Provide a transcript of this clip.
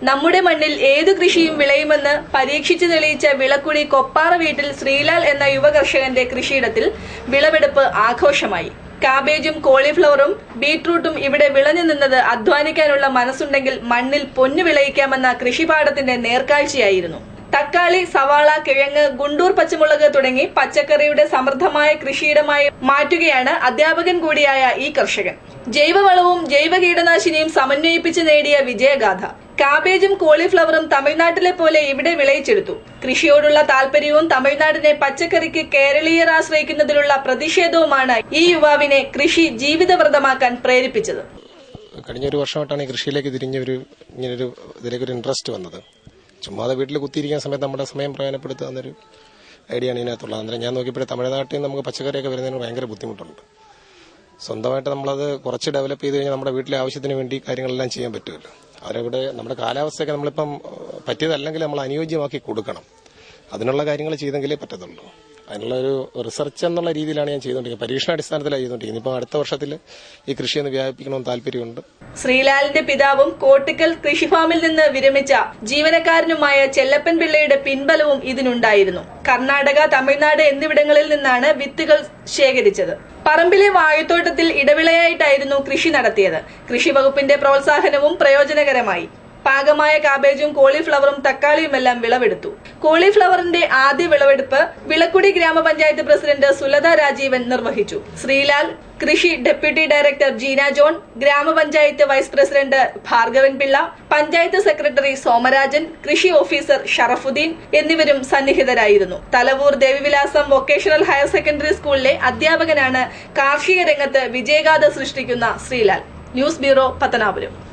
നമ്മുടെ മണ്ണിൽ ഏതു കൃഷിയും വിളയുമെന്ന് പരീക്ഷിച്ചു തെളിയിച്ച വിളക്കുടി കൊപ്പാറ വീട്ടിൽ ശ്രീലാൽ എന്ന യുവകർഷകന്റെ കൃഷിയിടത്തിൽ വിളവെടുപ്പ് ആഘോഷമായി. കാബേജും കോളിഫ്ലവറും ബീട്രൂട്ടും ഇവിടെ വിളഞ്ഞു നിന്നത് അധ്വാനിക്കാനുള്ള മനസ്സുണ്ടെങ്കിൽ മണ്ണിൽ പൊന്നു വിളയിക്കാമെന്ന കൃഷിപാഠത്തിന്റെ നേർക്കാഴ്ചയായിരുന്നു. തക്കാളി, സവാള, കിഴങ്ങ്, ഗുണ്ടൂർ പച്ചമുളക് തുടങ്ങി പച്ചക്കറിയുടെ സമൃദ്ധമായ കൃഷിയിടമായി മാറ്റുകയാണ് അധ്യാപകൻ കൂടിയായ ഈ കർഷകൻ. ജൈവവളവും ജൈവ കീടനാശിനിയും സമന്വയിപ്പിച്ച് നേടിയ വിജയഗാഥ. കാബേജും കോളിഫ്ലവറും തമിഴ്നാട്ടിലെ പോലെ ഇവിടെ വിളയിച്ചെടുത്തു. കൃഷിയോടുള്ള താല്പര്യവും തമിഴ്നാടിനെ പച്ചക്കറിക്ക് കേരളീയർ ആശ്രയിക്കുന്നതിലുള്ള പ്രതിഷേധവുമാണ് ഈ യുവാവിനെ കൃഷി ജീവിതവ്രതമാക്കാൻ പ്രേരിപ്പിച്ചത്. കഴിഞ്ഞ ഒരു വർഷമായിട്ടാണ് ഈ കൃഷിയിലേക്ക് ഇങ്ങനൊരു ഇതിലേക്കൊരു ഇൻട്രസ്റ്റ് വന്നത്. ചുമ്മാതെ വീട്ടിൽ കുത്തിയിരിക്കുന്ന സമയത്ത് നമ്മുടെ സമയം പ്രയോജനപ്പെടുത്തുക എന്നൊരു ഐഡിയ ആണ് ഇതിനകത്തുള്ളത്. അന്നേരം ഞാൻ നോക്കിയപ്പോഴേ തമിഴ്നാട്ടിൽ നിന്ന് നമുക്ക് പച്ചക്കറിയൊക്കെ വരുന്നതിന് ഭയങ്കര ബുദ്ധിമുട്ടുണ്ട്. സ്വന്തമായിട്ട് നമ്മളത് കുറച്ച് ഡെവലപ്പ് ചെയ്ത് കഴിഞ്ഞാൽ നമ്മുടെ വീട്ടിലെ ആവശ്യത്തിന് വേണ്ടി കാര്യങ്ങളെല്ലാം ചെയ്യാൻ പറ്റുമല്ലോ. അവരവിടെ നമ്മുടെ കാലാവസ്ഥയൊക്കെ നമ്മളിപ്പം പറ്റിയതല്ലെങ്കിൽ നമ്മൾ അനുയോജ്യമാക്കി കൊടുക്കണം. അതിനുള്ള കാര്യങ്ങൾ ചെയ്തെങ്കിലേ പറ്റത്തുള്ളൂ. അതിനുള്ള ഒരു റിസർച്ച് എന്നുള്ള രീതിയിലാണ് ഞാൻ ചെയ്തുകൊണ്ടിരിക്കുന്നത്. പരീക്ഷണാടിസ്ഥാനത്തിലാണ് ചെയ്തുകൊണ്ടിരിക്കുന്നത്. ഇപ്പം അടുത്ത വർഷത്തിൽ ഈ കൃഷി ഒന്ന് വ്യാപിപ്പിക്കണമെന്ന് താല്പര്യമുണ്ട്. ശ്രീലാലിന്റെ പിതാവും കോട്ടിക്കൽ കൃഷിഫാമിൽ നിന്ന് വിരമിച്ച ജീവനക്കാരനുമായ ചെല്ലപ്പൻ പിള്ളയുടെ പിൻബലവും ഇതിനുണ്ടായിരുന്നു. കർണാടക, തമിഴ്നാട് എന്നിവിടങ്ങളിൽ നിന്നാണ് വിത്തുകൾ ശേഖരിച്ചത്. പറമ്പിലെ വാഴത്തോട്ടത്തിൽ ഇടവിളയായിട്ടായിരുന്നു കൃഷി നടത്തിയത്. കൃഷി വകുപ്പിന്റെ പ്രോത്സാഹനവും പ്രയോജനകരമായി. പാകമായ കാബേജും കോളിഫ്ലവറും തക്കാളിയുമെല്ലാം വിളവെടുത്തു. കോളിഫ്ലവറിന്റെ ആദ്യ വിളവെടുപ്പ് വിളക്കുടി ഗ്രാമപഞ്ചായത്ത് പ്രസിഡന്റ് സുലത രാജീവൻ നിർവഹിച്ചു. ശ്രീലാൽ, കൃഷി ഡെപ്യൂട്ടി ഡയറക്ടർ ജീന ജോൺ, ഗ്രാമപഞ്ചായത്ത് vice president Bhargavan Pillai, panchayat secretary Somarajan, കൃഷി ഓഫീസർ ഷറഫുദ്ദീൻ എന്നിവരും സന്നിഹിതരായിരുന്നു. Thalavoor Devivilasam vocational higher secondary സ്കൂളിലെ അധ്യാപകനാണ് കാർഷിക രംഗത്ത് വിജയഗാഥ സൃഷ്ടിക്കുന്ന ശ്രീലാൽ. News bureau, Pathanapuram.